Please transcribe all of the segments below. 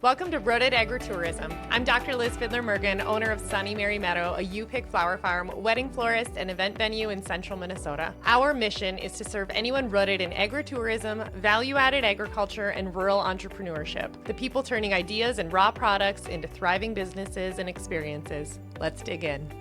Welcome to Rooted Agritourism. I'm Dr. Liz Fiedler Mergen, owner of Sunny Mary Meadow, a U-Pick flower farm, wedding florist, and event venue in central Minnesota. Our mission is to serve anyone rooted in agritourism, value-added agriculture, and rural entrepreneurship. The people turning ideas and raw products into thriving businesses and experiences. Let's dig in.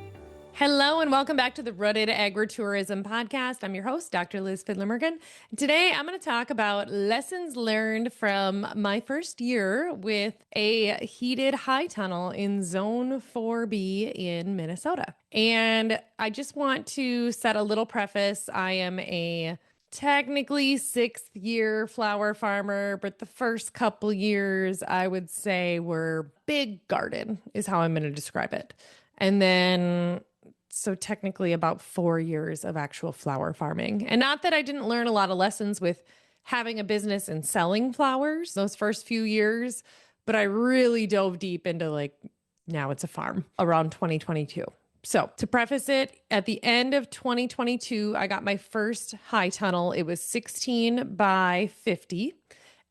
Hello and welcome back to the Rooted Agritourism podcast. I'm your host, Dr. Liz Fiedler Mergen. Today, I'm going to talk about lessons learned from my first year with a heated high tunnel in Zone 4B in Minnesota. And I just want to set a little preface. I am a technically sixth year flower farmer, but the first couple years I would say were big garden is how I'm going to describe it. And then so technically about 4 years of actual flower farming. And not that I didn't learn a lot of lessons with having a business and selling flowers those first few years, but I really dove deep into now it's a farm around 2022. So to preface it, at the end of 2022, I got my first high tunnel. It was 16 by 50.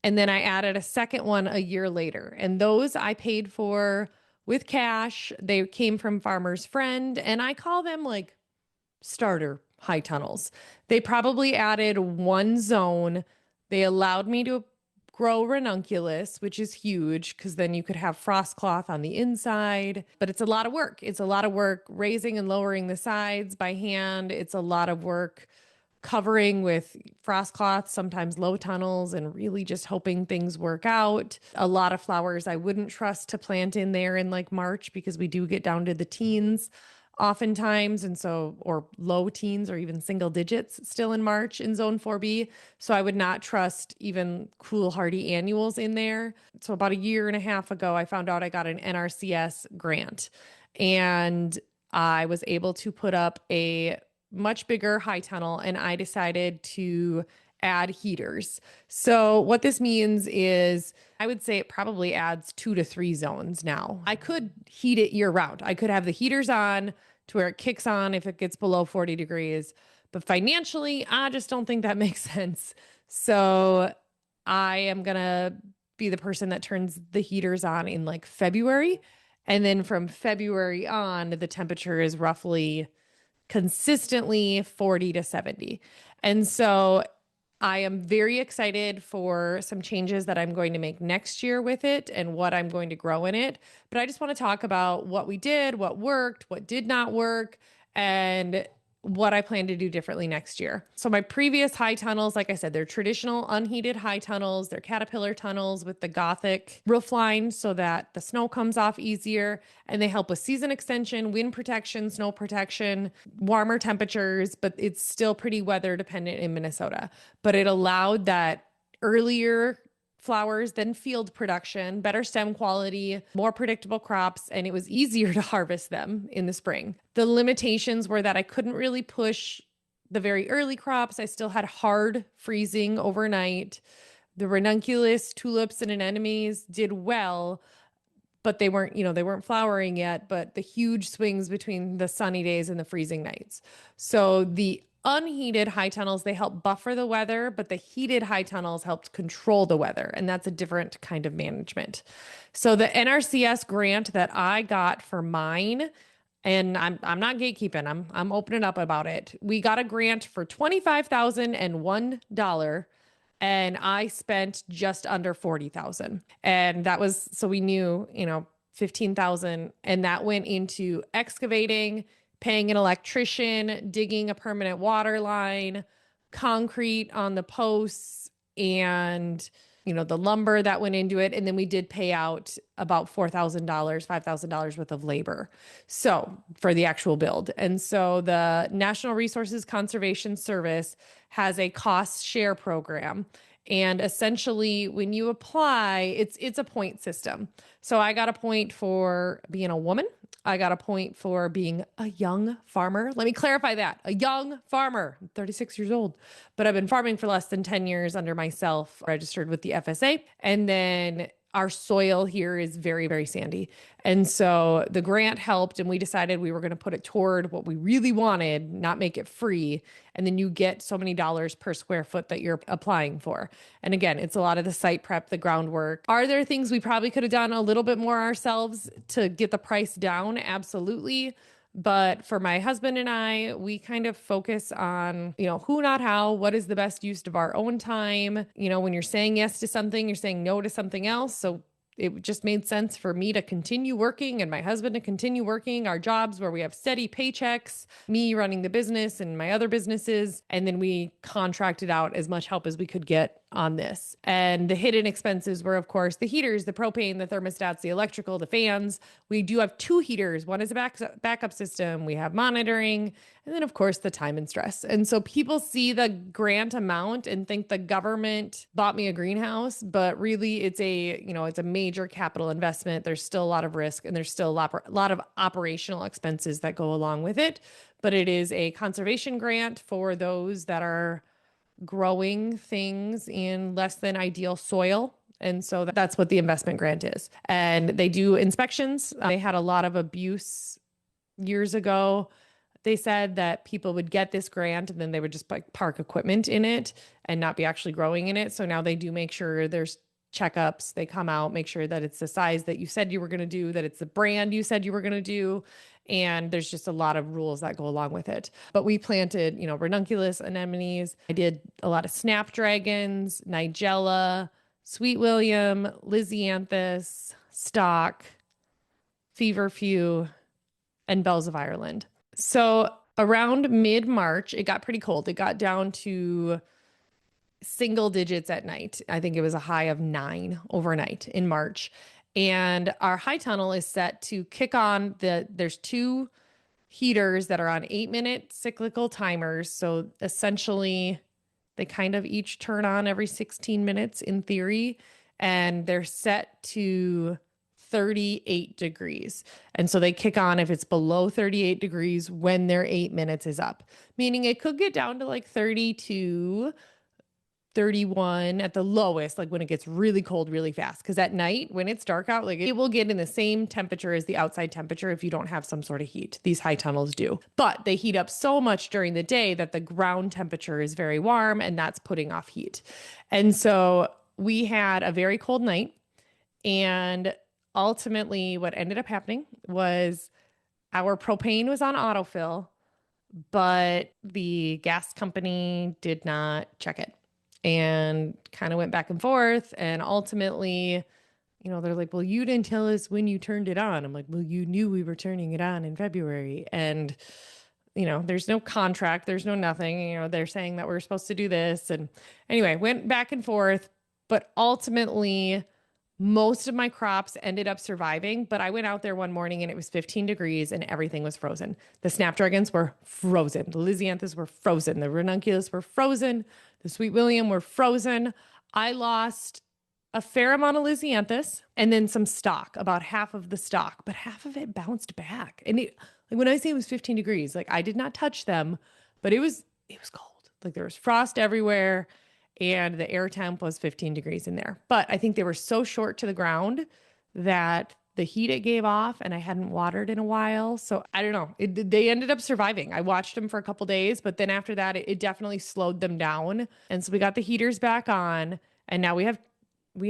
And then I added a second one a year later. And those I paid for with cash. They came from Farmer's Friend, and I call them starter high tunnels. They probably added one zone. They allowed me to grow ranunculus, which is huge because then you could have frost cloth on the inside, but it's a lot of work. It's a lot of work raising and lowering the sides by hand. It's a lot of work covering with frost cloth, sometimes low tunnels, and really just hoping things work out. A lot of flowers I wouldn't trust to plant in there in March because we do get down to the teens oftentimes. And so, or low teens or even single digits still in March in Zone 4B. So I would not trust even cool hardy annuals in there. So about a year and a half ago, I found out I got an NRCS grant and I was able to put up a much bigger high tunnel, and I decided to add heaters. So what this means is I would say it probably adds 2 to 3 zones now. I could heat it year round. I could have the heaters on to where it kicks on if it gets below 40 degrees. But financially, I just don't think that makes sense. So I am going to be the person that turns the heaters on in February. And then from February on, the temperature is roughly consistently 40 to 70. And so I am very excited for some changes that I'm going to make next year with it and what I'm going to grow in it. But I just want to talk about what we did, what worked, what did not work, and what I plan to do differently next year. So my previous high tunnels, like I said, they're traditional unheated high tunnels. They're caterpillar tunnels with the Gothic roof line so that the snow comes off easier, and they help with season extension, wind protection, snow protection, warmer temperatures, but it's still pretty weather dependent in Minnesota. But it allowed that earlier flowers than field production, better stem quality, more predictable crops, and it was easier to harvest them in the spring. The limitations were that I couldn't really push the very early crops. I still had hard freezing overnight. The ranunculus, tulips, and anemones did well, but they weren't flowering yet, but the huge swings between the sunny days and the freezing nights. So the unheated high tunnels, they help buffer the weather, but the heated high tunnels helped control the weather. And that's a different kind of management. So the NRCS grant that I got for mine, and I'm not gatekeeping, I'm opening up about it. We got a grant for $25,001. And I spent just under 40,000. And that was, so we knew, 15,000, and that went into excavating, paying an electrician, digging a permanent water line, concrete on the posts, and the lumber that went into it. And then we did pay out about $4,000, $5,000 worth of labor. So for the actual build. And so the National Resources Conservation Service has a cost share program. And essentially when you apply, it's a point system. So I got a point for being a woman. I got a point for being a young farmer. Let me clarify that. A young farmer. I'm 36 years old, but I've been farming for less than 10 years under myself, registered with the FSA. And then our soil here is very, very sandy. And so the grant helped, and we decided we were going to put it toward what we really wanted, not make it free. And then you get so many dollars per square foot that you're applying for. And again, it's a lot of the site prep, the groundwork. Are there things we probably could have done a little bit more ourselves to get the price down? Absolutely. But for my husband and I, we kind of focus on, who, not how, what is the best use of our own time. When you're saying yes to something, you're saying no to something else. So it just made sense for me to continue working and my husband to continue working our jobs where we have steady paychecks, me running the business and my other businesses. And then we contracted out as much help as we could get on this. And the hidden expenses were, of course, the heaters, the propane, the thermostats, the electrical, the fans. We do have 2 heaters. One is a backup system. We have monitoring, and then, of course, the time and stress. And so people see the grant amount and think the government bought me a greenhouse, but really it's a major capital investment. There's still a lot of risk, and there's still a lot of operational expenses that go along with it. But it is a conservation grant for those that are growing things in less than ideal soil. And so that's what the investment grant is. And they do inspections. They had a lot of abuse years ago. They said that people would get this grant and then they would just park equipment in it and not be actually growing in it. So now they do make sure there's checkups. They come out, make sure that it's the size that you said you were going to do, that it's the brand you said you were going to do. And there's just a lot of rules that go along with it. But we planted, ranunculus, anemones. I did a lot of snapdragons, nigella, sweet William, lisianthus, stock, feverfew, and bells of Ireland. So around mid-March, it got pretty cold. It got down to single digits at night. I think it was a high of 9 overnight in March. And our high tunnel is set to kick on there's 2 heaters that are on 8-minute cyclical timers. So essentially they kind of each turn on every 16 minutes in theory, and they're set to 38 degrees. And so they kick on if it's below 38 degrees when their 8 minutes is up, meaning it could get down to like 32, 31 at the lowest, like when it gets really cold really fast. Because at night, when it's dark out, like it will get in the same temperature as the outside temperature if you don't have some sort of heat. These high tunnels do. But they heat up so much during the day that the ground temperature is very warm, and that's putting off heat. And so we had a very cold night. And ultimately, what ended up happening was our propane was on autofill, but the gas company did not check it. And kind of went back and forth. And ultimately, they're like, well, you didn't tell us when you turned it on. I'm like, well, you knew we were turning it on in February. And, there's no contract. There's no nothing. They're saying that we're supposed to do this. And anyway, went back and forth. But ultimately, most of my crops ended up surviving. But I went out there one morning and it was 15 degrees and everything was frozen. The snapdragons were frozen. The lisianthus were frozen. The ranunculus were frozen. The sweet William were frozen. I lost a fair amount of lisianthus and then some stock, about half of the stock, but half of it bounced back. And when I say it was 15 degrees, like I did not touch them, but it was cold. Like there was frost everywhere and the air temp was 15 degrees in there. But I think they were so short to the ground that the heat it gave off, and I hadn't watered in a while. So I don't know. They ended up surviving. I watched them for a couple days, but then after that, it definitely slowed them down. And so we got the heaters back on, and now we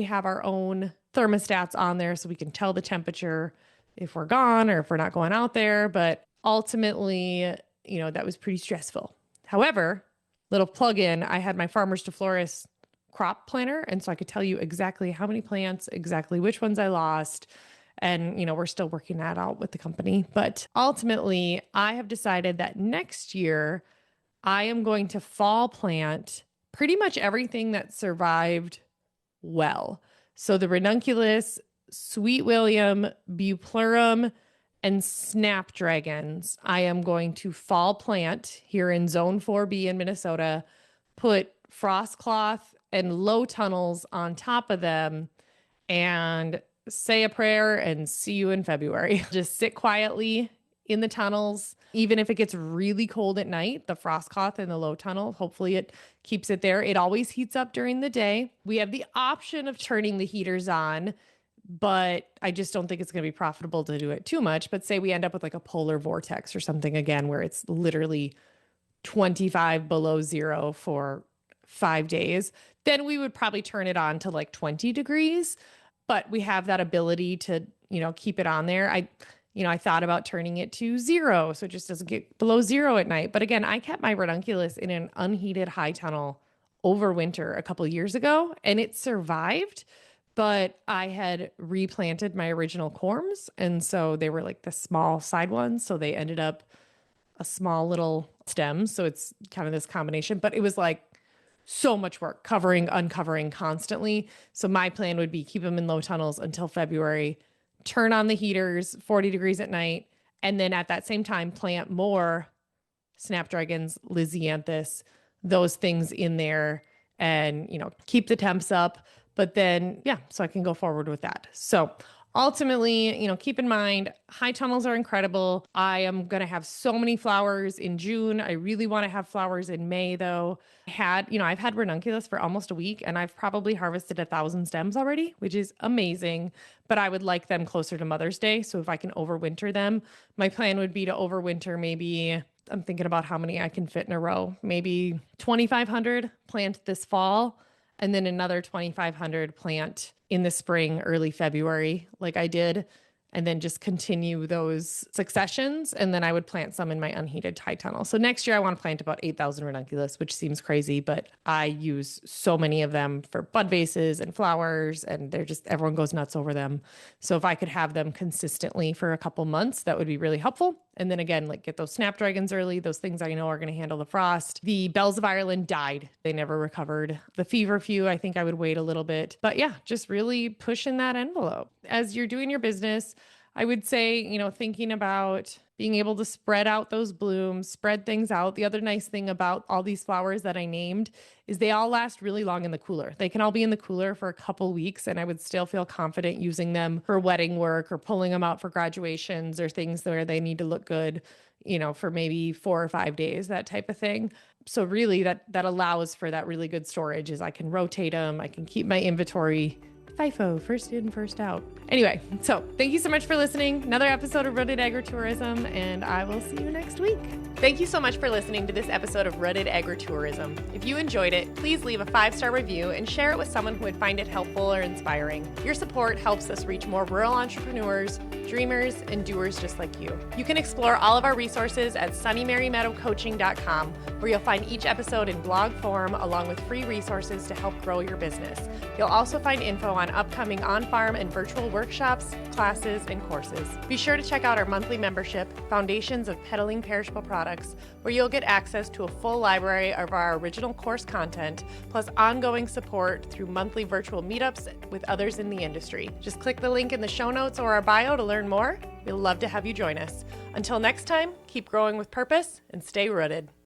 have our own thermostats on there so we can tell the temperature if we're gone or if we're not going out there. But ultimately, that was pretty stressful. However, little plug-in, I had my Farmers to Florists crop planner, and so I could tell you exactly how many plants, exactly which ones I lost. And, we're still working that out with the company. But ultimately, I have decided that next year, I am going to fall plant pretty much everything that survived well. So the ranunculus, sweet William, bupleurum, and snapdragons, I am going to fall plant here in Zone 4B in Minnesota, put frost cloth and low tunnels on top of them, and say a prayer and see you in February. Just sit quietly in the tunnels. Even if it gets really cold at night, the frost cloth in the low tunnel, hopefully it keeps it there. It always heats up during the day. We have the option of turning the heaters on, but I just don't think it's going to be profitable to do it too much. But say we end up with like a polar vortex or something again, where it's literally 25 below zero for 5 days, then we would probably turn it on to like 20 degrees. But we have that ability to, keep it on there. I thought about turning it to zero so it just doesn't get below zero at night. But again, I kept my ranunculus in an unheated high tunnel over winter a couple of years ago and it survived. But I had replanted my original corms. And so they were like the small side ones. So they ended up a small little stem. So it's kind of this combination, but it was like so much work covering, uncovering constantly. So my plan would be keep them in low tunnels until February, turn on the heaters, 40 degrees at night. And then at that same time, plant more snapdragons, Lysianthus, those things in there and, keep the temps up. But then, so I can go forward with that. So ultimately, keep in mind, high tunnels are incredible. I am going to have so many flowers in June. I really want to have flowers in May though. I've had ranunculus for almost a week and I've probably harvested 1,000 stems already, which is amazing, but I would like them closer to Mother's Day. So if I can overwinter them, my plan would be to overwinter maybe, I'm thinking about how many I can fit in a row, maybe 2,500 plant this fall. And then another 2,500 plant in the spring, early February, like I did, and then just continue those successions. And then I would plant some in my unheated high tunnel. So next year I want to plant about 8,000 ranunculus, which seems crazy, but I use so many of them for bud vases and flowers, and everyone goes nuts over them. So if I could have them consistently for a couple months, that would be really helpful. And then again, like get those snapdragons early, those things I know are going to handle the frost. The bells of Ireland died. They never recovered. The feverfew, I think I would wait a little bit. But just really pushing that envelope. As you're doing your business, I would say, thinking about being able to spread out those blooms, spread things out. The other nice thing about all these flowers that I named is they all last really long in the cooler. They can all be in the cooler for a couple weeks and I would still feel confident using them for wedding work or pulling them out for graduations or things where they need to look good, for maybe 4 or 5 days, that type of thing. So really that allows for that really good storage is I can rotate them. I can keep my inventory FIFO, first in, first out. Anyway, so thank you so much for listening. Another episode of Rooted Agritourism, and I will see you next week. Thank you so much for listening to this episode of Rooted Agritourism. If you enjoyed it, please leave a 5-star review and share it with someone who would find it helpful or inspiring. Your support helps us reach more rural entrepreneurs, dreamers, and doers just like you. You can explore all of our resources at sunnymarymeadowcoaching.com, where you'll find each episode in blog form along with free resources to help grow your business. You'll also find info on upcoming on-farm and virtual workshops, classes, and courses. Be sure to check out our monthly membership, Foundations of Peddling Perishable Products, where you'll get access to a full library of our original course content, plus ongoing support through monthly virtual meetups with others in the industry. Just click the link in the show notes or our bio to learn more. We'd love to have you join us. Until next time, keep growing with purpose and stay rooted.